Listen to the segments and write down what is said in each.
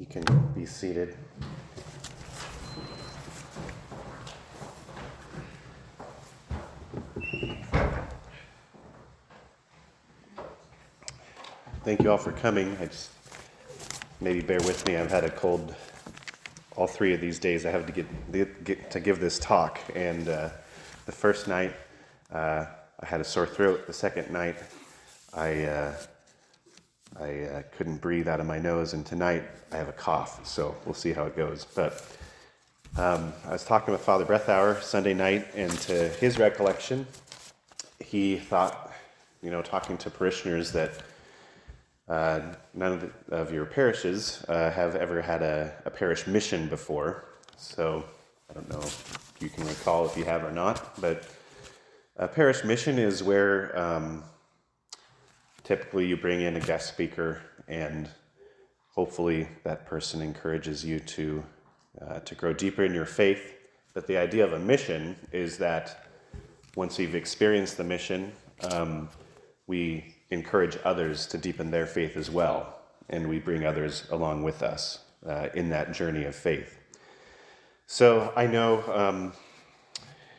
can be seated. Thank you all for coming. Maybe bear with me. I've had a cold all 3 of these days. I have to get to give this talk. And the first night, I had a sore throat. The second night, I couldn't breathe out of my nose. And tonight, I have a cough. So we'll see how it goes. But I was talking with Father Breathauer Sunday night, and to his recollection, he thought, talking to parishioners, that none of your parishes have ever had a parish mission before. So I don't know if you can recall if you have or not, but a parish mission is where typically you bring in a guest speaker, and hopefully that person encourages you to grow deeper in your faith. But the idea of a mission is that once you've experienced the mission, we encourage others to deepen their faith as well, and we bring others along with us in that journey of faith. So I know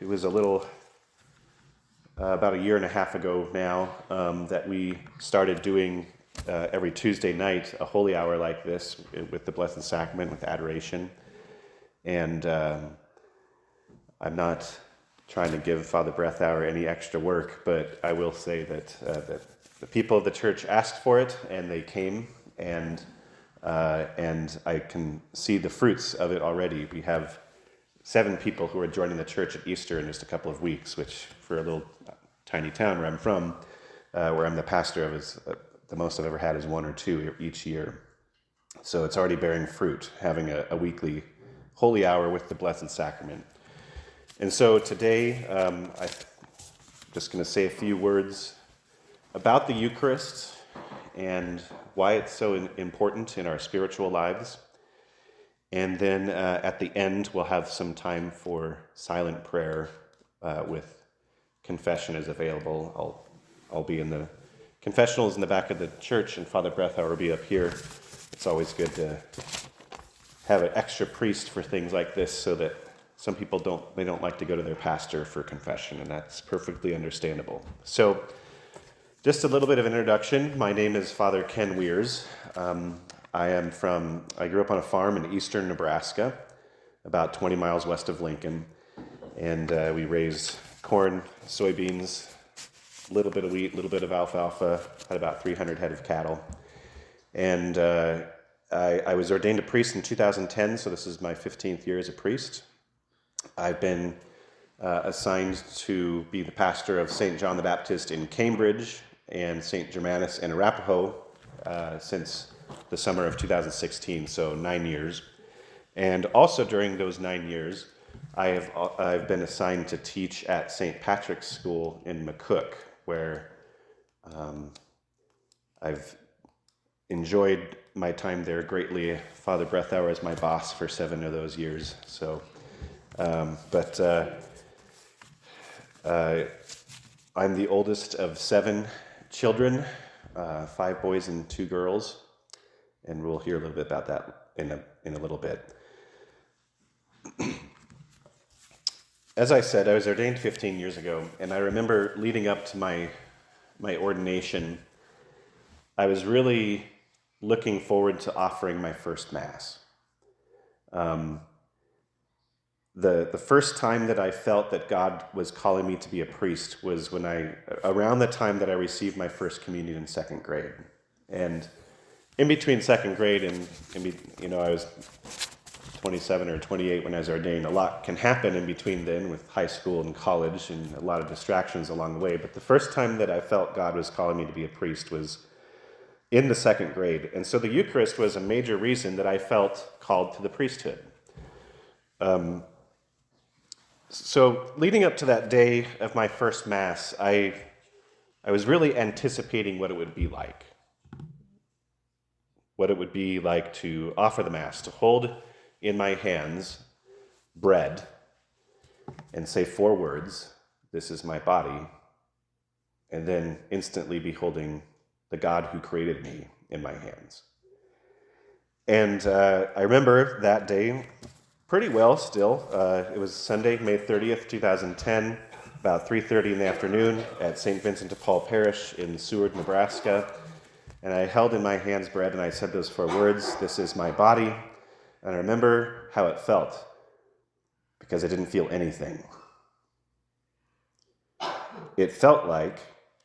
it was about a year and a half ago now that we started doing every Tuesday night a holy hour like this with the Blessed Sacrament, with adoration. And I'm not trying to give Father Breathauer any extra work, but I will say that the people of the church asked for it, and they came, and I can see the fruits of it already. We have 7 people who are joining the church at Easter in just a couple of weeks, which for a little tiny town where I'm from, where I'm the pastor of, is the most I've ever had is 1 or 2 each year. So it's already bearing fruit, having a weekly holy hour with the Blessed Sacrament. And so today, I'm just going to say a few words about the Eucharist and why it's so important in our spiritual lives. And then at the end, we'll have some time for silent prayer with confession as available. I'll be in the confessionals in the back of the church, and Father Breathauer will be up here. It's always good to have an extra priest for things like this, so that some people don't like to go to their pastor for confession, and that's perfectly understandable. So just a little bit of an introduction. My name is Father Ken Weirs. I grew up on a farm in eastern Nebraska, about 20 miles west of Lincoln, and we raised corn, soybeans, a little bit of wheat, a little bit of alfalfa, had about 300 head of cattle. And I was ordained a priest in 2010, so this is my 15th year as a priest. I've been assigned to be the pastor of St. John the Baptist in Cambridge and St. Germanus in Arapahoe since the summer of 2016, so 9 years. And also during those 9 years, I've been assigned to teach at St. Patrick's School in McCook, where I've enjoyed my time there greatly. Father Breathauer is my boss for 7 of those years. So, I'm the oldest of 7 children, 5 boys and 2 girls, and we'll hear a little bit about that in a little bit. As I said, I was ordained 15 years ago, and I remember leading up to my ordination, I was really looking forward to offering my first Mass. The first time that I felt that God was calling me to be a priest was around the time that I received my first communion in 2nd grade. And in between 2nd grade and I was 27 or 28 when I was ordained. A lot can happen in between then with high school and college, and a lot of distractions along the way. But the first time that I felt God was calling me to be a priest was in the 2nd grade. And so the Eucharist was a major reason that I felt called to the priesthood. So leading up to that day of my first Mass, I was really anticipating what it would be like. What it would be like to offer the Mass, to hold in my hands bread and say 4 words, "This is my body," and then instantly be holding the God who created me in my hands. And I remember that day pretty well still. It was Sunday, May 30th, 2010, about 3:30 in the afternoon at St. Vincent de Paul Parish in Seward, Nebraska. And I held in my hands bread and I said those 4 words, "This is my body." And I remember how it felt, because I didn't feel anything. It felt like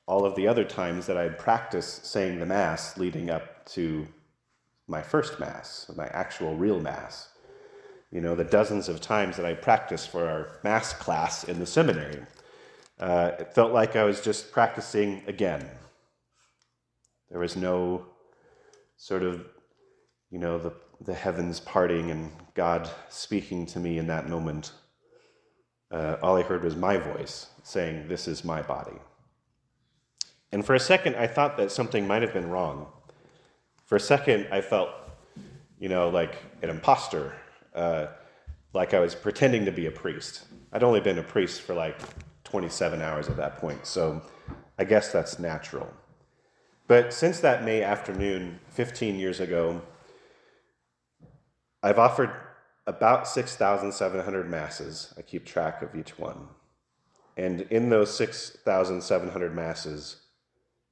all of the other times that I'd practiced saying the Mass leading up to my first Mass, my actual real Mass. You know, the dozens of times that I practiced for our Mass class in the seminary. It felt like I was just practicing again. There was no sort of, you know, the heavens parting and God speaking to me in that moment. All I heard was my voice saying, "This is my body." And for a second, I thought that something might have been wrong. For a second, I felt, you know, like an imposter, like I was pretending to be a priest. I'd only been a priest for like 27 hours at that point, so I guess that's natural. But since that May afternoon, 15 years ago, I've offered about 6,700 Masses. I keep track of each one. And in those 6,700 Masses,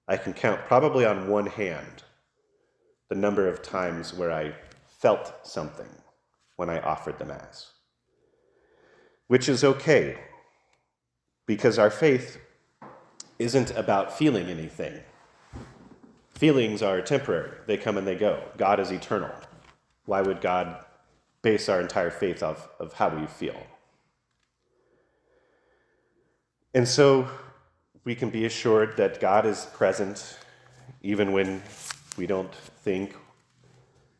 I can count probably on one hand the number of times where I felt something when I offered the Mass. Which is okay, because our faith isn't about feeling anything. Feelings are temporary. They come and they go. God is eternal. Why would God base our entire faith off of how we feel? And so we can be assured that God is present even when we don't think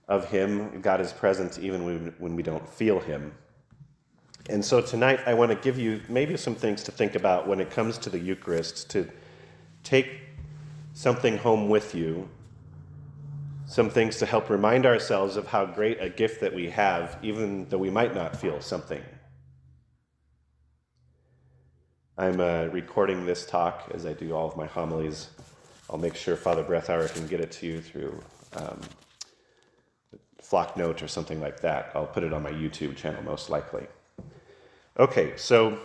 of him. God is present even when we don't feel him. And so tonight I want to give you maybe some things to think about when it comes to the Eucharist, to take something home with you, some things to help remind ourselves of how great a gift that we have, even though we might not feel something. I'm recording this talk as I do all of my homilies. I'll make sure Father Breathauer can get it to you through Flock Note or something like that. I'll put it on my YouTube channel most likely. Okay, so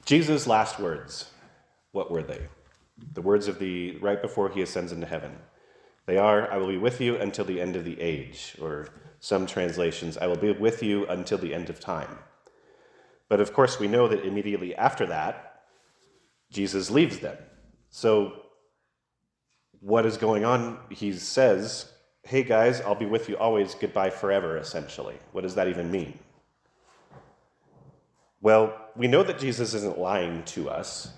Jesus' last words, what were they? The words of right before he ascends into heaven. They are, "I will be with you until the end of the age," or some translations, "I will be with you until the end of time." But of course, we know that immediately after that, Jesus leaves them. So what is going on? He says, "Hey guys, I'll be with you always, goodbye forever," essentially. What does that even mean? Well, we know that Jesus isn't lying to us.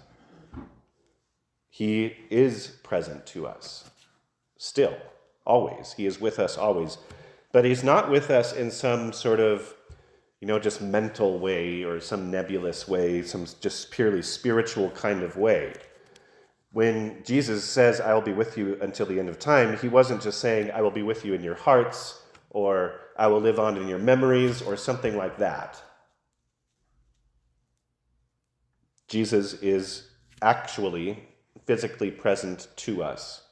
He is present to us, still, always. He is with us always. But he's not with us in some sort of, just mental way or some nebulous way, some just purely spiritual kind of way. When Jesus says, "I will be with you until the end of time," he wasn't just saying, "I will be with you in your hearts," or "I will live on in your memories," or something like that. Jesus is actually physically present to us.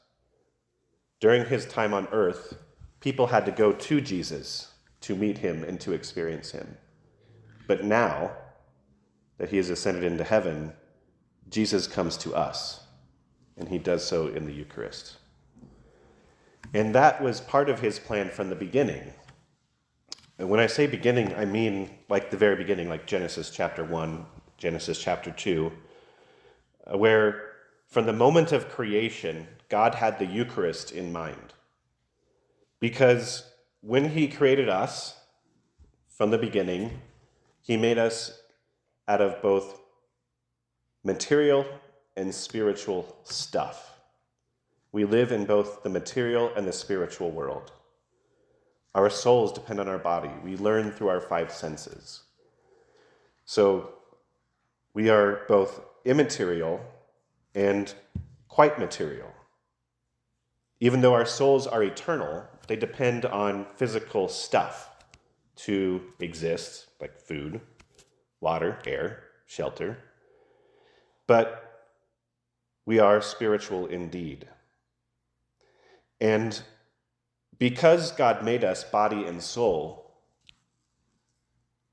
During his time on earth, people had to go to Jesus to meet him and to experience him. But now that he has ascended into heaven, Jesus comes to us, and he does so in the Eucharist. And that was part of his plan from the beginning. And when I say beginning, I mean like the very beginning, like Genesis chapter 1, Genesis chapter 2, where from the moment of creation, God had the Eucharist in mind. Because when he created us from the beginning, he made us out of both material and spiritual stuff. We live in both the material and the spiritual world. Our souls depend on our body. We learn through our 5 senses. So we are both immaterial and quite material. Even though our souls are eternal, they depend on physical stuff to exist, like food, water, air, shelter. But we are spiritual indeed. And because God made us body and soul,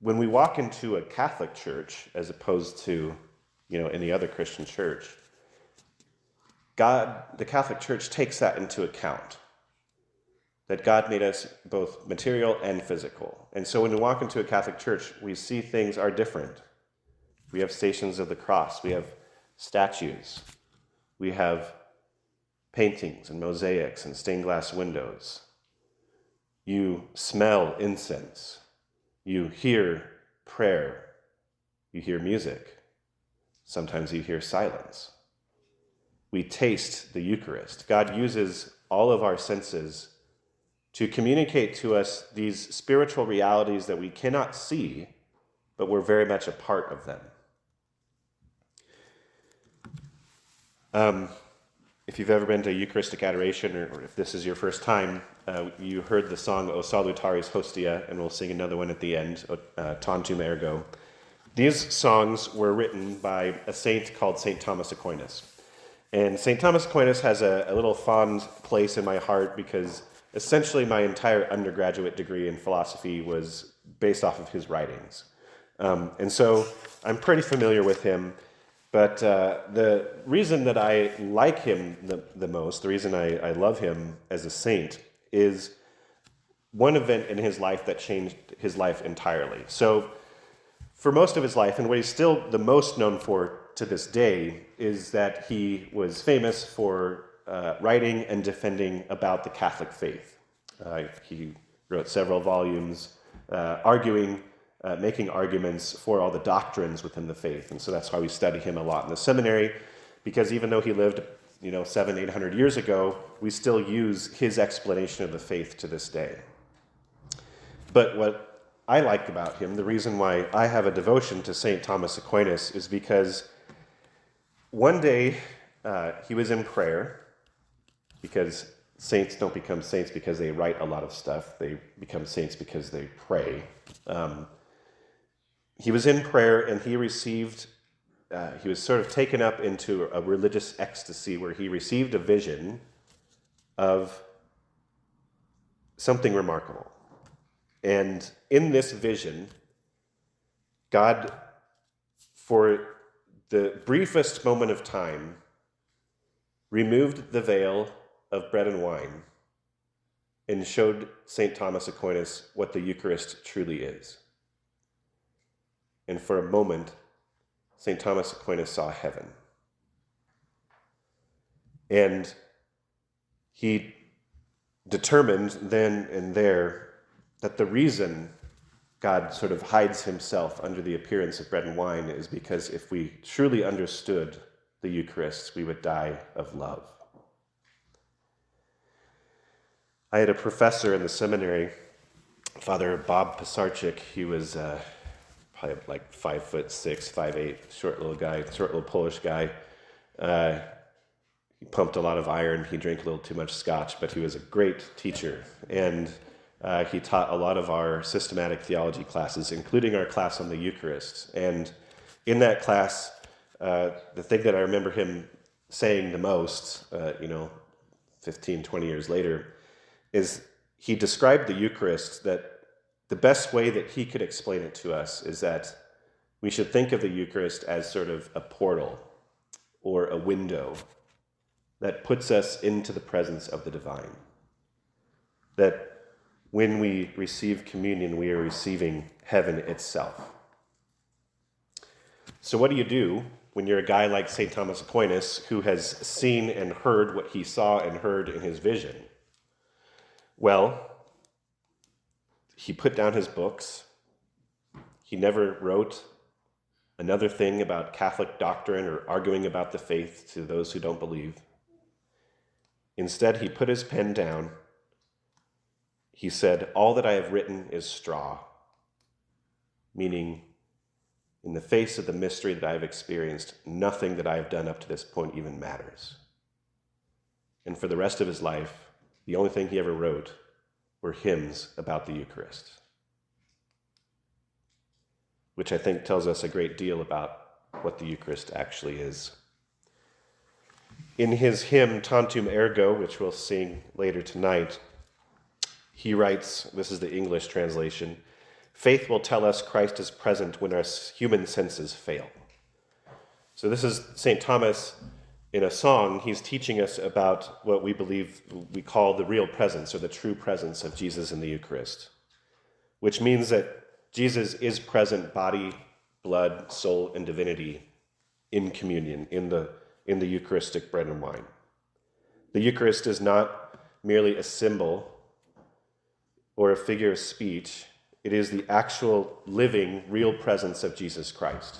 when we walk into a Catholic church, as opposed to, any other Christian church, the Catholic Church takes that into account, that God made us both material and physical. And so when we walk into a Catholic church, we see things are different. We have Stations of the Cross, we have statues, we have paintings and mosaics and stained glass windows. You smell incense, you hear prayer, you hear music, sometimes you hear silence. We taste the Eucharist. God uses all of our senses to communicate to us these spiritual realities that we cannot see, but we're very much a part of them. If you've ever been to Eucharistic adoration, or if this is your first time, you heard the song O Salutaris Hostia, and we'll sing another one at the end, Tantum Ergo. These songs were written by a saint called St. Thomas Aquinas. And St. Thomas Aquinas has a little fond place in my heart because essentially my entire undergraduate degree in philosophy was based off of his writings. And so I'm pretty familiar with him. But the reason that I like him the most, the reason I love him as a saint, is one event in his life that changed his life entirely. So for most of his life, and what he's still the most known for to this day, is that he was famous for writing and defending about the Catholic faith. He wrote several volumes making arguments for all the doctrines within the faith. And so that's why we study him a lot in the seminary, because even though he lived, 700-800 years ago, we still use his explanation of the faith to this day. But what I like about him, the reason why I have a devotion to St. Thomas Aquinas, is because one day he was in prayer, because saints don't become saints because they write a lot of stuff. They become saints because they pray. He was in prayer and he was sort of taken up into a religious ecstasy where he received a vision of something remarkable. And in this vision, God, for the briefest moment of time, removed the veil of bread and wine and showed St. Thomas Aquinas what the Eucharist truly is. And for a moment, St. Thomas Aquinas saw heaven. And he determined then and there that the reason God sort of hides himself under the appearance of bread and wine is because if we truly understood the Eucharist, we would die of love. I had a professor in the seminary, Father Bob Pisarczyk. He was probably like 5'6", 5'8", short little Polish guy. He pumped a lot of iron. He drank a little too much scotch, but he was a great teacher. And he taught a lot of our systematic theology classes, including our class on the Eucharist. And in that class, the thing that I remember him saying the most, 15, 20 years later, is he described the Eucharist that the best way that he could explain it to us is that we should think of the Eucharist as sort of a portal or a window that puts us into the presence of the divine. That when we receive communion, we are receiving heaven itself. So what do you do when you're a guy like St. Thomas Aquinas who has seen and heard what he saw and heard in his vision? Well, he put down his books. He never wrote another thing about Catholic doctrine or arguing about the faith to those who don't believe. Instead, he put his pen down. He said, "All that I have written is straw," meaning, in the face of the mystery that I have experienced, nothing that I have done up to this point even matters. And for the rest of his life, the only thing he ever wrote were hymns about the Eucharist, which I think tells us a great deal about what the Eucharist actually is. In his hymn, Tantum Ergo, which we'll sing later tonight, he writes, this is the English translation, faith will tell us Christ is present when our human senses fail. So this is St. Thomas in a song. He's teaching us about what we believe we call the real presence or the true presence of Jesus in the Eucharist, which means that Jesus is present, body, blood, soul, and divinity in communion, in the Eucharistic bread and wine. The Eucharist is not merely a symbol or a figure of speech. It is the actual living, real presence of Jesus Christ.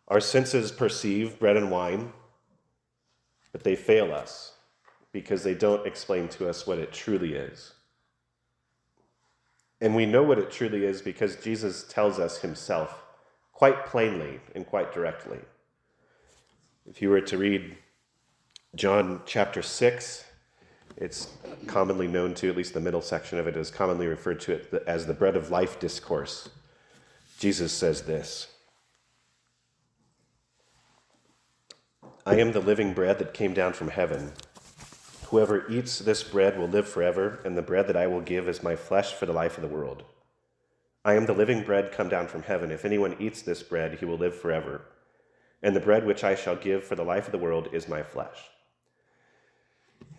Our senses perceive bread and wine, but they fail us because they don't explain to us what it truly is. And we know what it truly is because Jesus tells us himself quite plainly and quite directly. If you were to read John chapter 6, it's commonly known to, at least the middle section of it is commonly referred to it as the bread of life discourse. Jesus says this, I am the living bread that came down from heaven. Whoever eats this bread will live forever, and the bread that I will give is my flesh for the life of the world. I am the living bread come down from heaven. If anyone eats this bread, he will live forever. And the bread which I shall give for the life of the world is my flesh.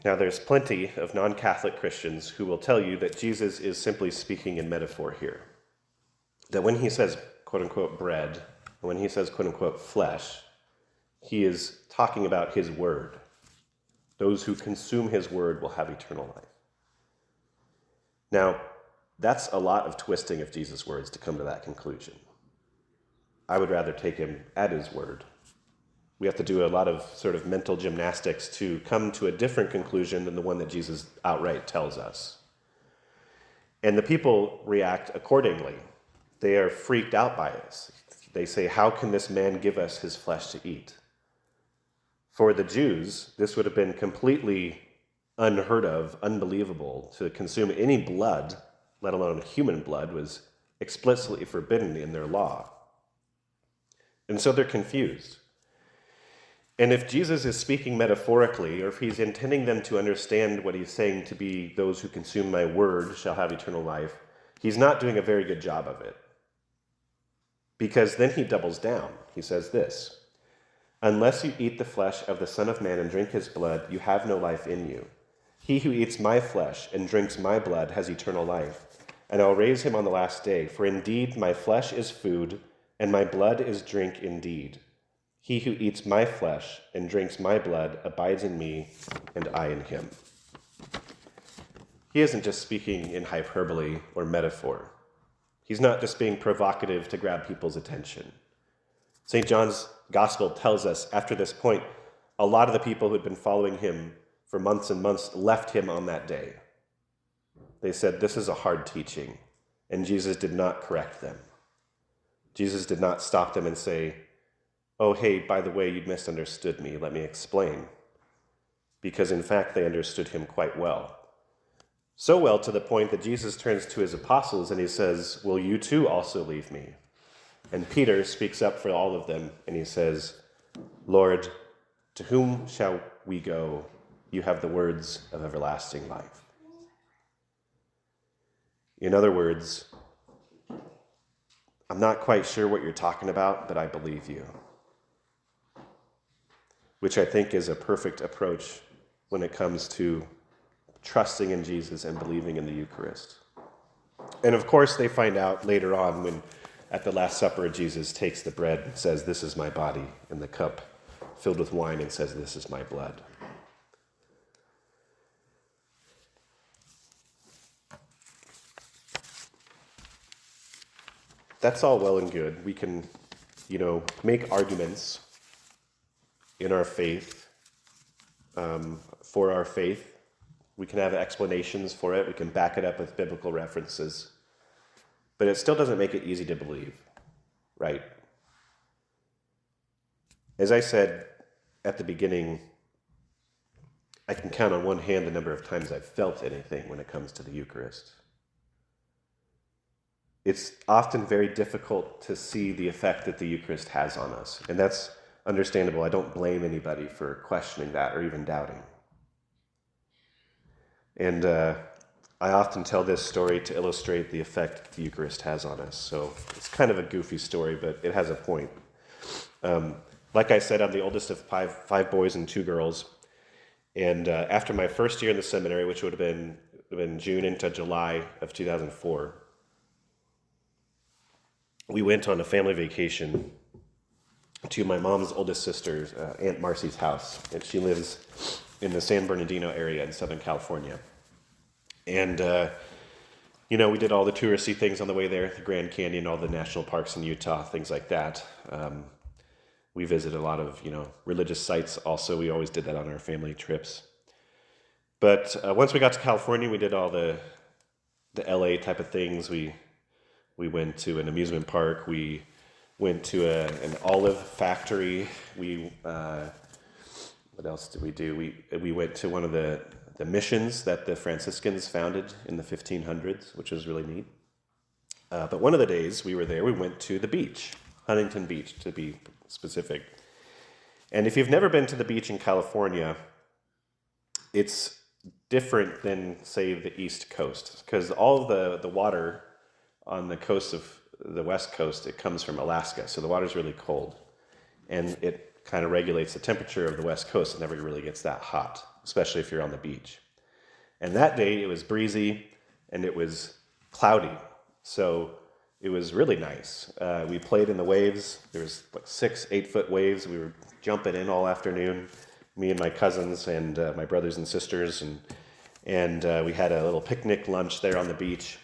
Now, there's plenty of non-Catholic Christians who will tell you that Jesus is simply speaking in metaphor here. That when he says, quote-unquote, bread, and when he says, quote-unquote, flesh, he is talking about his word. Those who consume his word will have eternal life. Now, that's a lot of twisting of Jesus' words to come to that conclusion. I would rather take him at his word. We have to do a lot of sort of mental gymnastics to come to a different conclusion than the one that Jesus outright tells us. And the people react accordingly. They are freaked out by this. They say, how can this man give us his flesh to eat? For the Jews, this would have been completely unheard of, unbelievable. To consume any blood, let alone human blood, was explicitly forbidden in their law. And so they're confused. And if Jesus is speaking metaphorically, or if he's intending them to understand what he's saying to be those who consume my word shall have eternal life, he's not doing a very good job of it. Because then he doubles down. He says this, unless you eat the flesh of the Son of Man and drink his blood, you have no life in you. He who eats my flesh and drinks my blood has eternal life, and I'll raise him on the last day. For indeed my flesh is food, and my blood is drink indeed. He who eats my flesh and drinks my blood abides in me, and I in him. He isn't just speaking in hyperbole or metaphor. He's not just being provocative to grab people's attention. St. John's Gospel tells us after this point, a lot of the people who had been following him for months and months left him on that day. They said, this is a hard teaching, and Jesus did not correct them. Jesus did not stop them and say, oh, hey, by the way, you misunderstood me. Let me explain. Because in fact, they understood him quite well. So well to the point that Jesus turns to his apostles and he says, will you too also leave me? And Peter speaks up for all of them and he says, Lord, to whom shall we go? You have the words of everlasting life. In other words, I'm not quite sure what you're talking about, but I believe you. Which I think is a perfect approach when it comes to trusting in Jesus and believing in the Eucharist. And of course, they find out later on when at the Last Supper, Jesus takes the bread and says, this is my body, and the cup filled with wine and says, this is my blood. That's all well and good. We can, make arguments in our faith, for our faith. We can have explanations for it. We can back it up with biblical references. But it still doesn't make it easy to believe, right? As I said at the beginning, I can count on one hand the number of times I've felt anything when it comes to the Eucharist. It's often very difficult to see the effect that the Eucharist has on us, and that's understandable. I don't blame anybody for questioning that or even doubting. And I often tell this story to illustrate the effect the Eucharist has on us. So it's kind of a goofy story, but it has a point. Like I said, I'm the oldest of five boys and 2 girls. And after my first year in the seminary, which would have been June into July of 2004, we went on a family vacation to my mom's oldest sister's, Aunt Marcy's house. And she lives in the San Bernardino area in Southern California. And, we did all the touristy things on the way there, the Grand Canyon, all the national parks in Utah, things like that. We visited a lot of, religious sites also. We always did that on our family trips. But once we got to California, we did all the LA type of things. We went to an amusement park. We went to an olive factory. What else did we do? We went to one of the missions that the Franciscans founded in the 1500s, which was really neat. But one of the days we were there, we went to the beach, Huntington Beach to be specific. And if you've never been to the beach in California, it's different than, say, the East Coast, because all of the water on the coast of the West Coast, it comes from Alaska, so the water's really cold. And it kind of regulates the temperature of the West Coast. It never really gets that hot, especially if you're on the beach. And that day, it was breezy, and it was cloudy, so it was really nice. We played in the waves. There was like 6-8 foot waves. We were jumping in all afternoon, me and my cousins and my brothers and sisters, and we had a little picnic lunch there on the beach.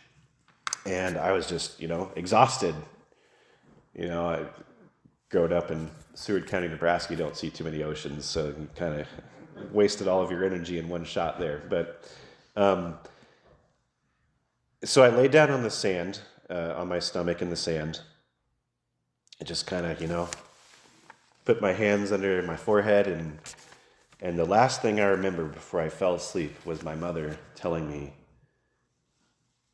And I was just, exhausted. I growing up in Seward County, Nebraska, you don't see too many oceans, so you kind of wasted all of your energy in one shot there. But so I laid down on the sand, on my stomach in the sand. I just kind of, put my hands under my forehead, and the last thing I remember before I fell asleep was my mother telling me,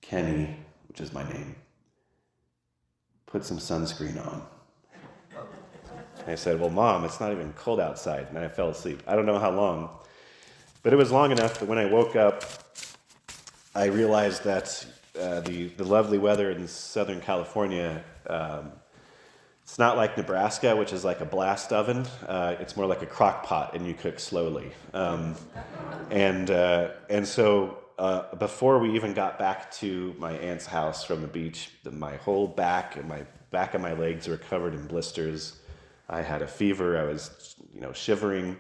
"Kenny," which is my name, "put some sunscreen on." And I said, "Well, Mom, it's not even cold outside." And I fell asleep. I don't know how long, but it was long enough that when I woke up, I realized that the lovely weather in Southern California, it's not like Nebraska, which is like a blast oven. It's more like a crock pot, and you cook slowly. And so before we even got back to my aunt's house from the beach, my whole back and my back of my legs were covered in blisters. I had a fever. I was, shivering.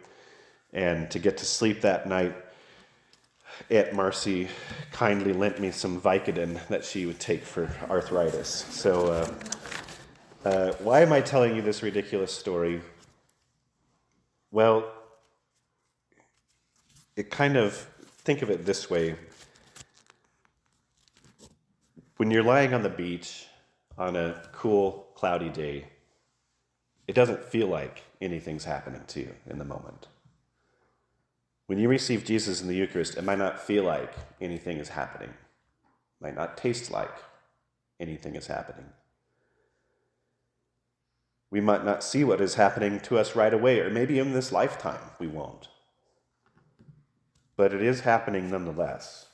And to get to sleep that night, Aunt Marcy kindly lent me some Vicodin that she would take for arthritis. So why am I telling you this ridiculous story? Well, think of it this way. When you're lying on the beach on a cool, cloudy day, it doesn't feel like anything's happening to you in the moment. When you receive Jesus in the Eucharist, it might not feel like anything is happening. It might not taste like anything is happening. We might not see what is happening to us right away, or maybe in this lifetime we won't. But it is happening nonetheless.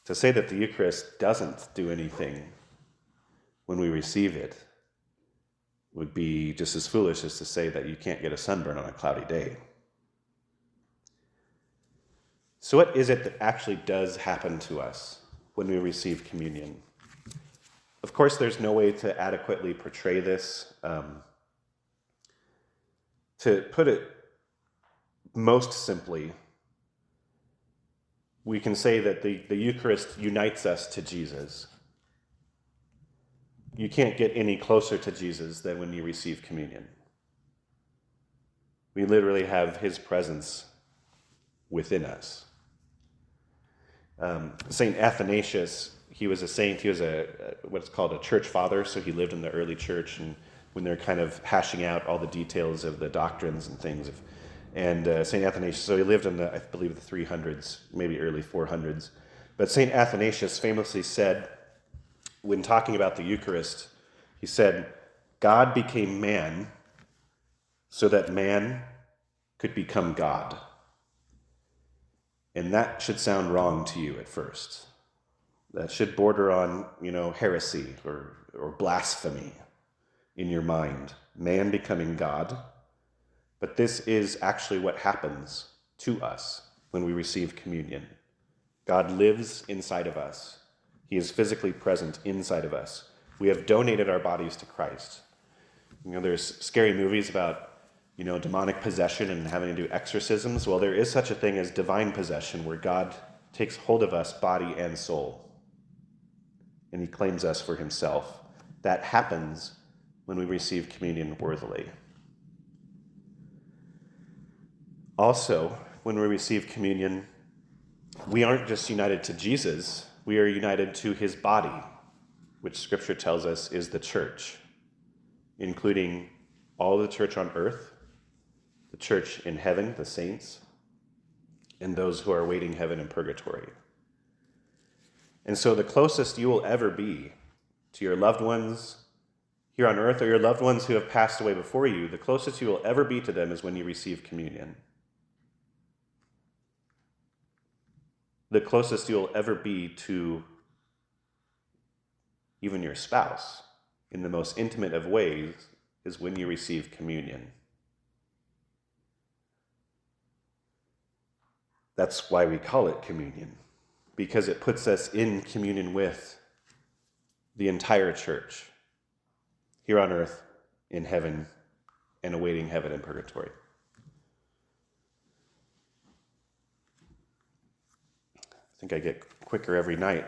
To say that the Eucharist doesn't do anything when we receive it would be just as foolish as to say that you can't get a sunburn on a cloudy day. So what is it that actually does happen to us when we receive communion? Of course, there's no way to adequately portray this. To put it most simply, we can say that the Eucharist unites us to Jesus. You can't get any closer to Jesus than when you receive communion. We literally have his presence within us. Saint Athanasius, he was a saint. He was what's called a church father, so he lived in the early church, and when they're kind of hashing out all the details of the doctrines and things. And Saint Athanasius, so he lived in I believe the 300s, maybe early 400s. But Saint Athanasius famously said, when talking about the Eucharist, he said, "God became man so that man could become God." And that should sound wrong to you at first. That should border on, heresy or blasphemy in your mind. Man becoming God. But this is actually what happens to us when we receive communion. God lives inside of us. He is physically present inside of us. We have donated our bodies to Christ. There's scary movies about, demonic possession and having to do exorcisms. Well, there is such a thing as divine possession, where God takes hold of us, body and soul, and he claims us for himself. That happens when we receive communion worthily. Also, when we receive communion, we aren't just united to Jesus, we are united to his body, which Scripture tells us is the church, including all the church on earth, the church in heaven, the saints, and those who are awaiting heaven and purgatory. And so the closest you will ever be to your loved ones here on earth, or your loved ones who have passed away before you, the closest you will ever be to them is when you receive communion. The closest you'll ever be to even your spouse in the most intimate of ways is when you receive communion. That's why we call it communion, because it puts us in communion with the entire church here on earth, in heaven, and awaiting heaven and purgatory. I think I get quicker every night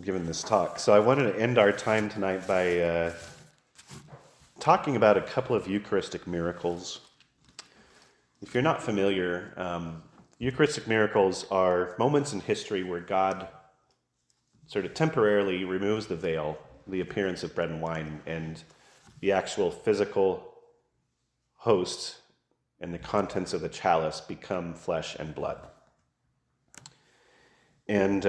giving this talk. So I wanted to end our time tonight by talking about a couple of Eucharistic miracles. If you're not familiar, Eucharistic miracles are moments in history where God sort of temporarily removes the veil, the appearance of bread and wine, and the actual physical host and the contents of the chalice become flesh and blood. And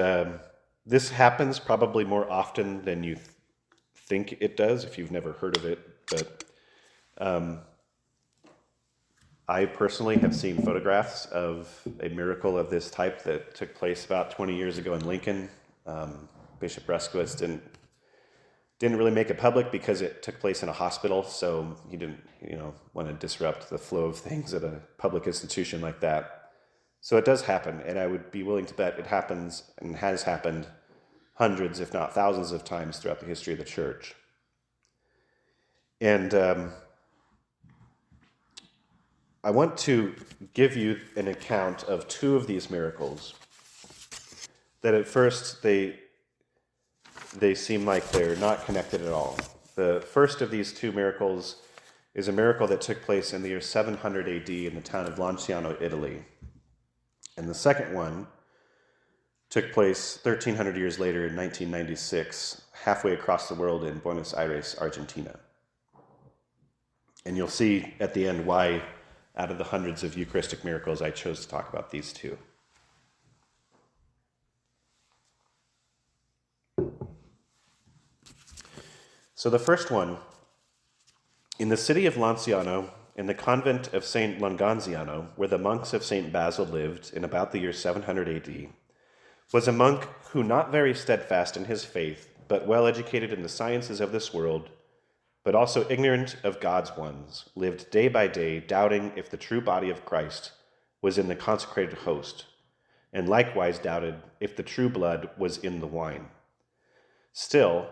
this happens probably more often than you think it does, if you've never heard of it. But I personally have seen photographs of a miracle of this type that took place about 20 years ago in Lincoln. Bishop Ruskowitz didn't really make it public because it took place in a hospital, so he didn't want to disrupt the flow of things at a public institution like that. So it does happen, and I would be willing to bet it happens and has happened hundreds, if not thousands of times throughout the history of the church. And I want to give you an account of two of these miracles that at first they seem like they're not connected at all. The first of these two miracles is a miracle that took place in the year 700 AD in the town of Lanciano, Italy. And the second one took place 1,300 years later in 1996, halfway across the world in Buenos Aires, Argentina. And you'll see at the end why, out of the hundreds of Eucharistic miracles, I chose to talk about these two. So the first one, in the city of Lanciano, in the convent of St. Longanziano, where the monks of St. Basil lived in about the year 700 AD, was a monk who, not very steadfast in his faith, but well educated in the sciences of this world, but also ignorant of God's ones, lived day by day, doubting if the true body of Christ was in the consecrated host, and likewise doubted if the true blood was in the wine. Still,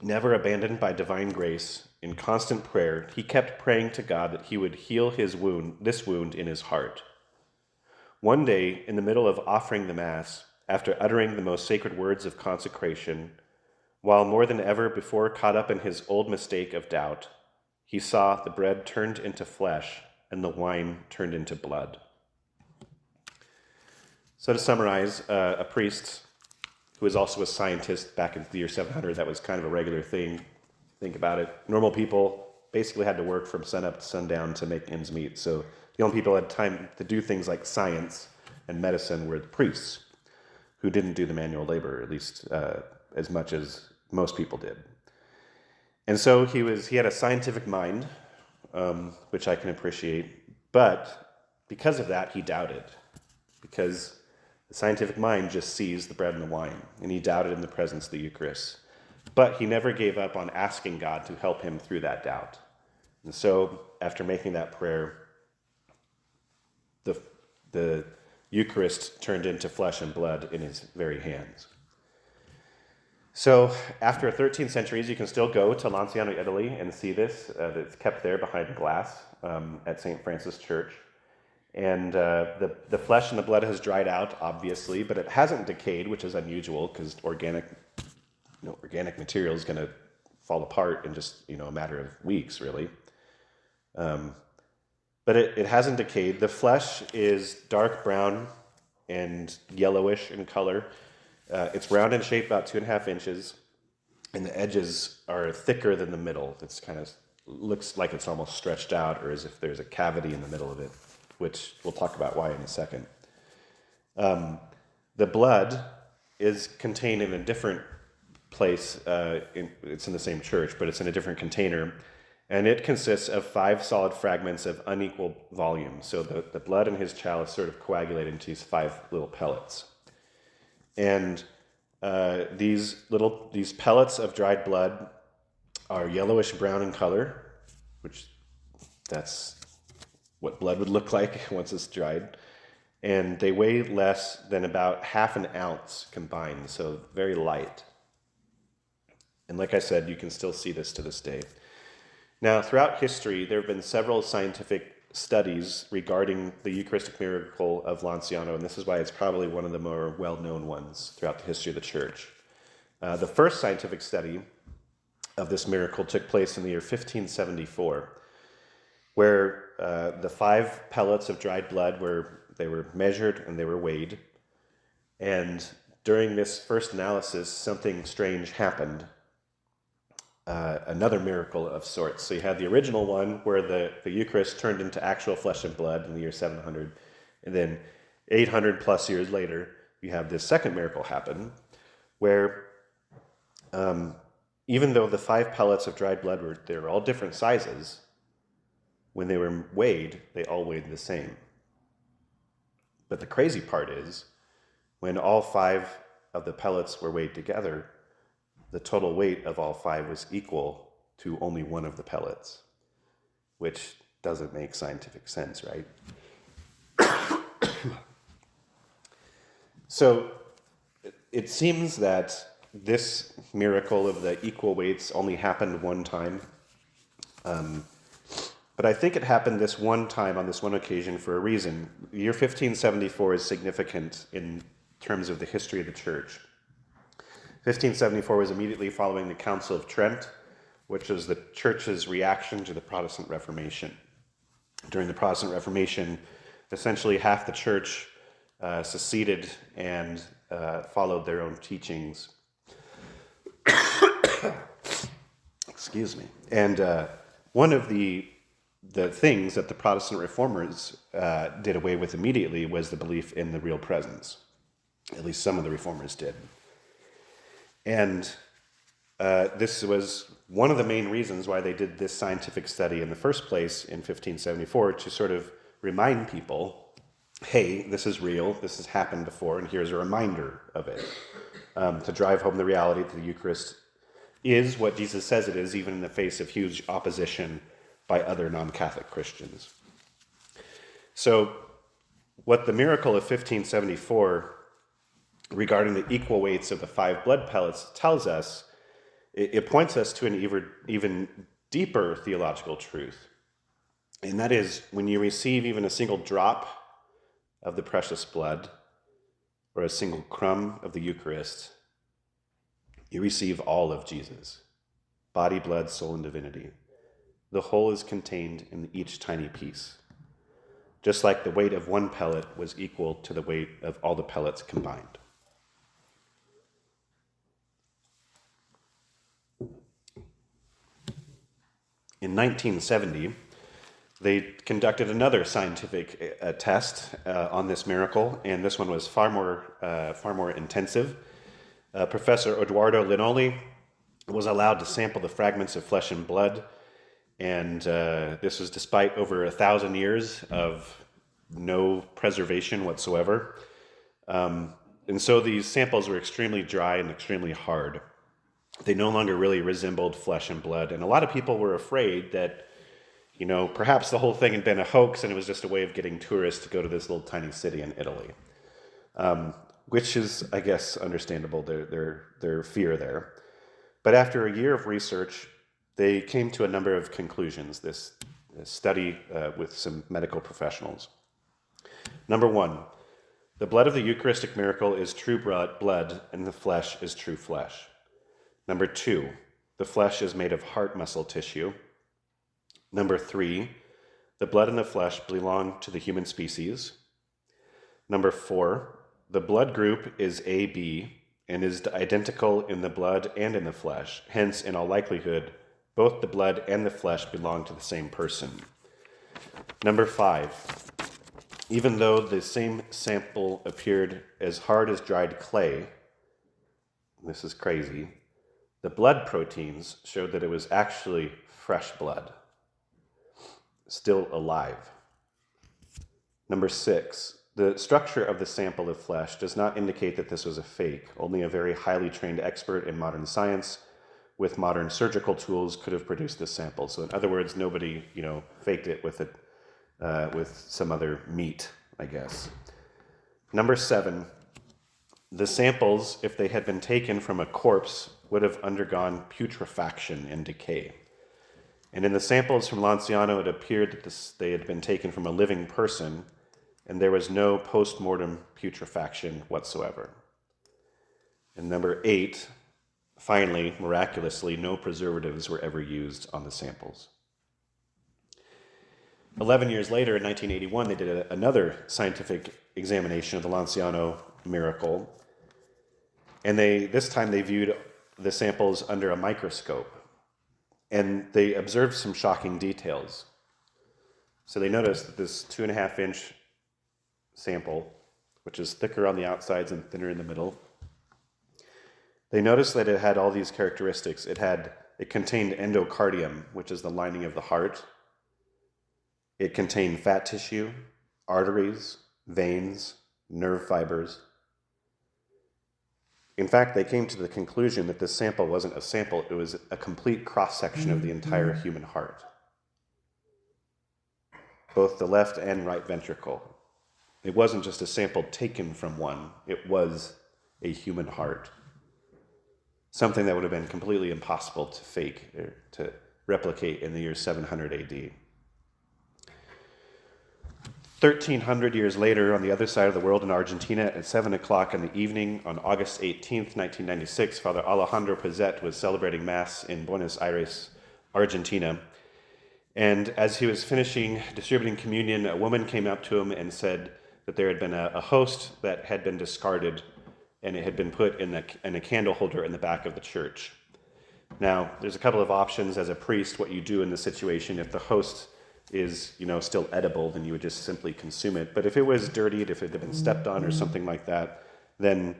never abandoned by divine grace, in constant prayer, he kept praying to God that he would heal this wound in his heart. One day, in the middle of offering the Mass, after uttering the most sacred words of consecration, while more than ever before caught up in his old mistake of doubt, he saw the bread turned into flesh and the wine turned into blood. So to summarize, a priest who was also a scientist back in the year 700, that was kind of a regular thing. Think about it. Normal people basically had to work from sunup to sundown to make ends meet. So the only people who had time to do things like science and medicine were the priests, who didn't do the manual labor, at least as much as most people did. And so he had a scientific mind, which I can appreciate, but because of that, he doubted. because the scientific mind just sees the bread and the wine, and he doubted in the presence of the Eucharist. But he never gave up on asking God to help him through that doubt. And so, after making that prayer, the Eucharist turned into flesh and blood in his very hands. So, after 13 centuries, you can still go to Lanciano, Italy, and see this. It's kept there behind glass at St. Francis Church. And the flesh and the blood has dried out, obviously, but it hasn't decayed, which is unusual because organic material is going to fall apart in just a matter of weeks, really. But it hasn't decayed. The flesh is dark brown and yellowish in color. It's round in shape, about 2.5 inches, and the edges are thicker than the middle. It's kind of looks like it's almost stretched out, or as if there's a cavity in the middle of it, which we'll talk about why in a second. The blood is contained in a different place. It's in the same church, but it's in a different container, and it consists of 5 solid fragments of unequal volume. So the blood in his chalice sort of coagulated into these 5 little pellets. And these pellets of dried blood are yellowish brown in color, which that's what blood would look like once it's dried. And they weigh less than about 1/2 ounce combined, so very light. And like I said, you can still see this to this day. Now, throughout history, there have been several scientific studies regarding the Eucharistic miracle of Lanciano, and this is why it's probably one of the more well-known ones throughout the history of the Church. The first scientific study of this miracle took place in the year 1574, where the 5 pellets of dried blood were measured and they were weighed. And during this first analysis, something strange happened. Another miracle of sorts. So you had the original one where the Eucharist turned into actual flesh and blood in the year 700. And then 800 plus years later, you have this second miracle happen where even though the 5 pellets of dried blood they were all different sizes, when they were weighed, they all weighed the same. But the crazy part is, when all 5 of the pellets were weighed together, the total weight of all 5 was equal to only one of the pellets, which doesn't make scientific sense, right? So it seems that this miracle of the equal weights only happened one time. But I think it happened this one time on this one occasion for a reason. The year 1574 is significant in terms of the history of the Church. 1574 was immediately following the Council of Trent, which was the Church's reaction to the Protestant Reformation. During the Protestant Reformation, essentially half the Church seceded and followed their own teachings. Excuse me. And one of the things that the Protestant reformers did away with immediately was the belief in the real presence. At least some of the reformers did. And this was one of the main reasons why they did this scientific study in the first place in 1574, to sort of remind people, hey, this is real, this has happened before, and here's a reminder of it. To drive home the reality that the Eucharist is what Jesus says it is, even in the face of huge opposition by other non-Catholic Christians. So what the miracle of 1574 regarding the equal weights of the 5 blood pellets tells us, it points us to an even deeper theological truth. And that is, when you receive even a single drop of the precious blood, or a single crumb of the Eucharist, you receive all of Jesus, body, blood, soul, and divinity. The whole is contained in each tiny piece, just like the weight of one pellet was equal to the weight of all the pellets combined. In 1970, they conducted another scientific test on this miracle, and this one was far more intensive. Professor Eduardo Linoli was allowed to sample the fragments of flesh and blood, and this was despite over 1,000 years of no preservation whatsoever. And so these samples were extremely dry and extremely hard. They no longer really resembled flesh and blood. And a lot of people were afraid that, perhaps the whole thing had been a hoax and it was just a way of getting tourists to go to this little tiny city in Italy. Which is, I guess, understandable, their fear there. But after a year of research, they came to a number of conclusions, this study with some medical professionals. Number one, the blood of the Eucharistic miracle is true blood, and the flesh is true flesh. Number two, the flesh is made of heart muscle tissue. Number three, the blood and the flesh belong to the human species. Number four, the blood group is AB and is identical in the blood and in the flesh. Hence, in all likelihood, both the blood and the flesh belong to the same person. Number five, even though the same sample appeared as hard as dried clay, this is crazy, the blood proteins showed that it was actually fresh blood, still alive. Number six, the structure of the sample of flesh does not indicate that this was a fake. Only a very highly trained expert in modern science with modern surgical tools could have produced this sample. So in other words, nobody, faked it with some other meat, I guess. Number seven, the samples, if they had been taken from a corpse, would have undergone putrefaction and decay. And in the samples from Lanciano, it appeared that they had been taken from a living person, and there was no post-mortem putrefaction whatsoever. And number eight, finally, miraculously, no preservatives were ever used on the samples. 11 years later, in 1981, they did another scientific examination of the Lanciano miracle, and this time they viewed the samples under a microscope, and they observed some shocking details. So they noticed that this 2.5-inch sample, which is thicker on the outsides and thinner in the middle, they noticed that it had all these characteristics. It contained endocardium, which is the lining of the heart. It contained fat tissue, arteries, veins, nerve fibers. In fact, they came to the conclusion that this sample wasn't a sample, it was a complete cross-section of the entire human heart. Both the left and right ventricle. It wasn't just a sample taken from one, it was a human heart. Something that would have been completely impossible to fake, or to replicate in the year 700 AD. 1,300 years later, on the other side of the world in Argentina, at 7 o'clock in the evening on August 18th, 1996, Father Alejandro Pazet was celebrating Mass in Buenos Aires, Argentina. And as he was finishing distributing communion, a woman came up to him and said that there had been a host that had been discarded, and it had been put in a candle holder in the back of the church. Now, there's a couple of options as a priest, what you do in this situation. If the host is, still edible, then you would just simply consume it. But if it was dirtied, if it had been stepped on or something like that, then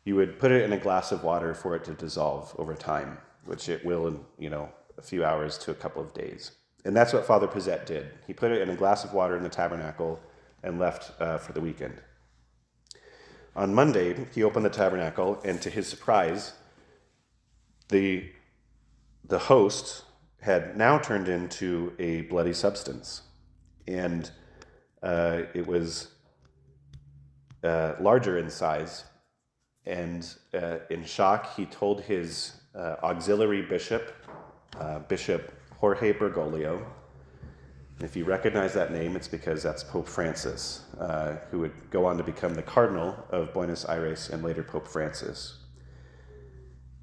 you would put it in a glass of water for it to dissolve over time, which it will in, a few hours to a couple of days. And that's what Father Pazet did. He put it in a glass of water in the tabernacle and left for the weekend. On Monday, he opened the tabernacle, and to his surprise, the host had now turned into a bloody substance. And it was larger in size. And in shock, he told his auxiliary bishop, Bishop Jorge Bergoglio. And if you recognize that name, it's because that's Pope Francis, who would go on to become the Cardinal of Buenos Aires and later Pope Francis.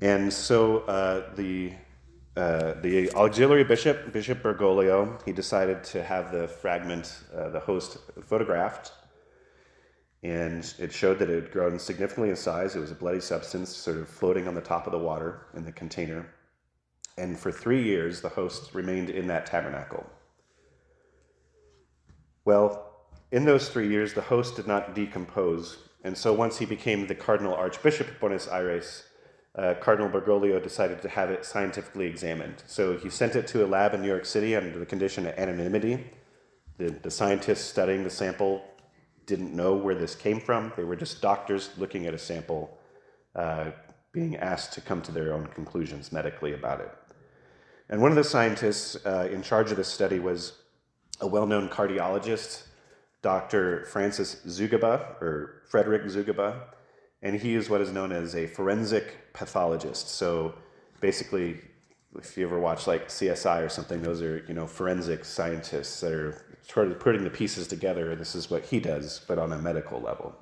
And so the auxiliary bishop, Bishop Bergoglio, he decided to have the fragment, the host, photographed. And it showed that it had grown significantly in size. It was a bloody substance sort of floating on the top of the water in the container. And for 3 years, the host remained in that tabernacle. Well, in those 3 years, the host did not decompose. And so once he became the Cardinal Archbishop of Buenos Aires, Cardinal Bergoglio decided to have it scientifically examined. So he sent it to a lab in New York City under the condition of anonymity. The scientists studying the sample didn't know where this came from. They were just doctors looking at a sample, being asked to come to their own conclusions medically about it. And one of the scientists in charge of this study was a well-known cardiologist, Dr. Frederick Zugaba, and he is what is known as a forensic pathologist. So basically, if you ever watch like CSI or something, those are, forensic scientists that are sort of putting the pieces together. This is what he does, but on a medical level.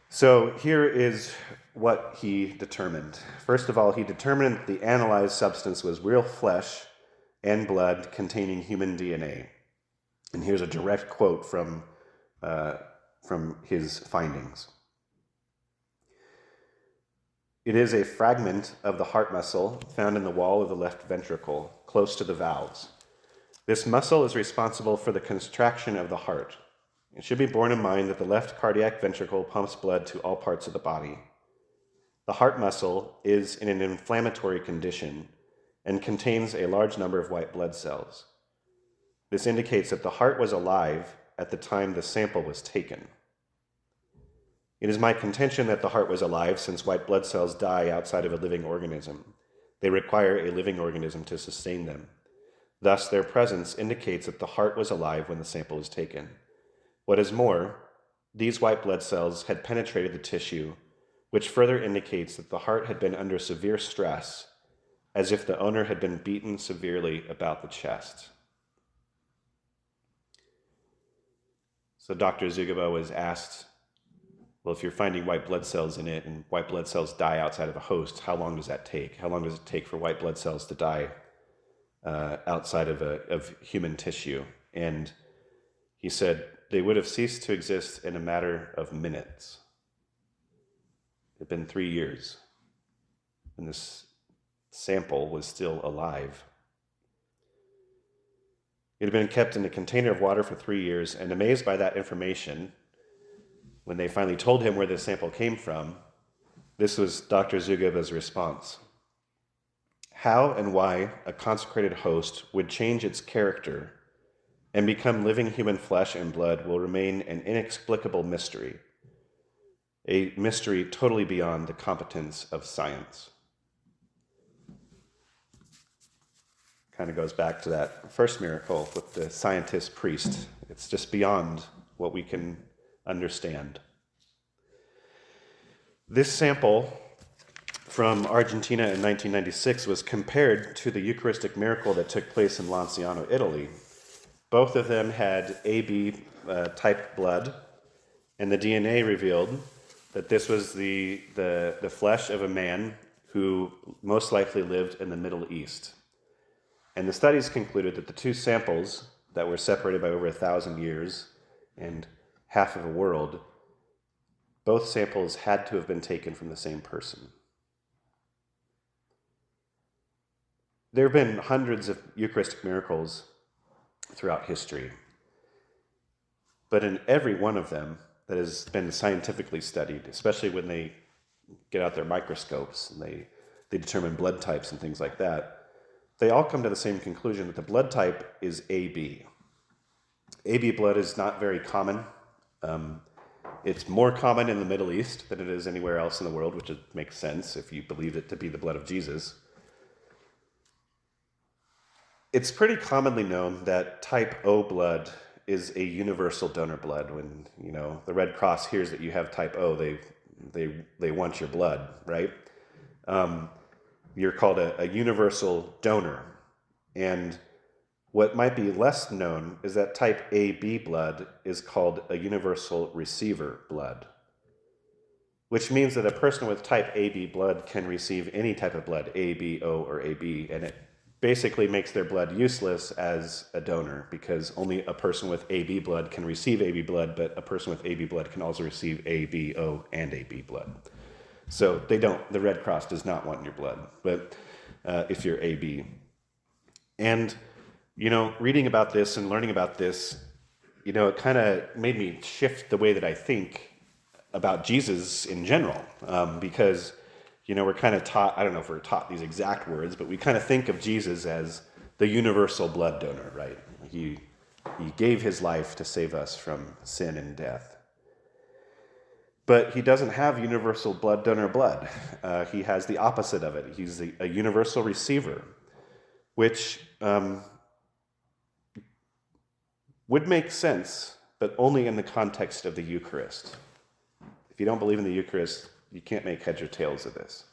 So here is what he determined. First of all, he determined that the analyzed substance was real flesh and blood containing human DNA. And here's a direct quote from his findings. It is a fragment of the heart muscle found in the wall of the left ventricle, close to the valves. This muscle is responsible for the contraction of the heart. It should be borne in mind that the left cardiac ventricle pumps blood to all parts of the body. The heart muscle is in an inflammatory condition and contains a large number of white blood cells. This indicates that the heart was alive at the time the sample was taken. It is my contention that the heart was alive since white blood cells die outside of a living organism. They require a living organism to sustain them. Thus, their presence indicates that the heart was alive when the sample was taken. What is more, these white blood cells had penetrated the tissue, which further indicates that the heart had been under severe stress, as if the owner had been beaten severely about the chest. So Dr. Zugaba was asked, well, if you're finding white blood cells in it and white blood cells die outside of a host, how long does that take? How long does it take for white blood cells to die outside of human tissue? And he said they would have ceased to exist in a matter of minutes. It had been 3 years, and this sample was still alive. It had been kept in a container of water for 3 years, and amazed by that information, when they finally told him where the sample came from, this was Dr. Zugaba's response. How and why a consecrated host would change its character and become living human flesh and blood will remain an inexplicable mystery, a mystery totally beyond the competence of science. Kind of goes back to that first miracle with the scientist priest. It's just beyond what we can understand. This sample from Argentina in 1996 was compared to the Eucharistic miracle that took place in Lanciano, Italy. Both of them had AB type blood, and the DNA revealed that this was the flesh of a man who most likely lived in the Middle East. And the studies concluded that the two samples that were separated by over 1,000 years and half of a world, both samples had to have been taken from the same person. There have been hundreds of Eucharistic miracles throughout history, but in every one of them that has been scientifically studied, especially when they get out their microscopes and they determine blood types and things like that, they all come to the same conclusion that the blood type is AB. AB blood is not very common. It's more common in the Middle East than it is anywhere else in the world, which makes sense if you believe it to be the blood of Jesus. It's pretty commonly known that type O blood is a universal donor blood. When the Red Cross hears that you have type O, they want your blood, right? You're called a universal donor. And what might be less known is that type AB blood is called a universal receiver blood, which means that a person with type AB blood can receive any type of blood, A, B, O, or AB, and it basically makes their blood useless as a donor because only a person with AB blood can receive AB blood, but a person with AB blood can also receive A, B, O, and AB blood. So the Red Cross does not want your blood, but if you're AB. And, reading about this and learning about this, it kind of made me shift the way that I think about Jesus in general, because, we're kind of taught, I don't know if we're taught these exact words, but we kind of think of Jesus as the universal blood donor, right? He He gave his life to save us from sin and death. But he doesn't have universal blood donor blood. He has the opposite of it. He's a universal receiver, which would make sense, but only in the context of the Eucharist. If you don't believe in the Eucharist, you can't make heads or tails of this.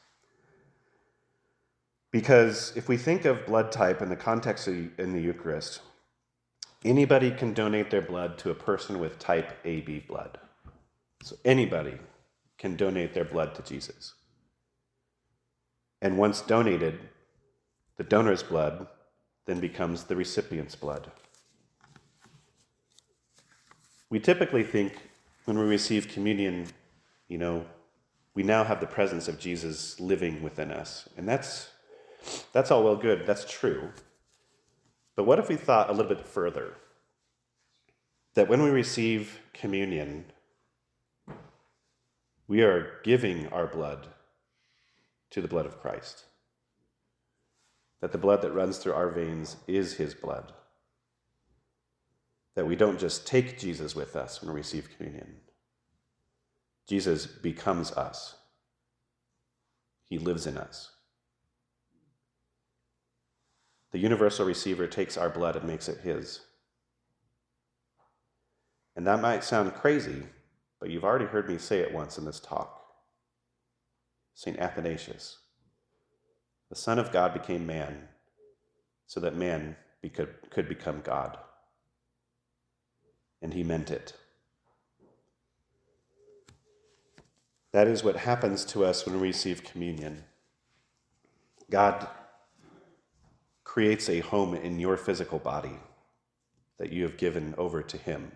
Because if we think of blood type in the context in the Eucharist, anybody can donate their blood to a person with type AB blood. So anybody can donate their blood to Jesus. And once donated, the donor's blood then becomes the recipient's blood. We typically think when we receive communion, we now have the presence of Jesus living within us. And that's all well good. That's true. But what if we thought a little bit further? That when we receive communion, we are giving our blood to the blood of Christ. That the blood that runs through our veins is his blood. That we don't just take Jesus with us when we receive communion. Jesus becomes us. He lives in us. The universal receiver takes our blood and makes it his. And that might sound crazy, but you've already heard me say it once in this talk. St. Athanasius, the Son of God became man so that man could become God. And he meant it. That is what happens to us when we receive communion. God creates a home in your physical body that you have given over to him.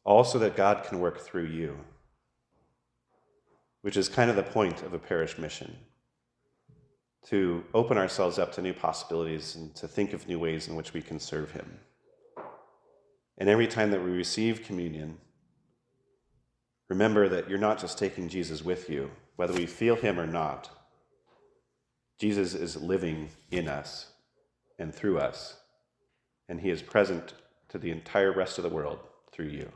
Also that God can work through you, which is kind of the point of a parish mission, to open ourselves up to new possibilities and to think of new ways in which we can serve him. And every time that we receive communion, remember that you're not just taking Jesus with you, whether we feel him or not. Jesus is living in us and through us, and he is present to the entire rest of the world through you.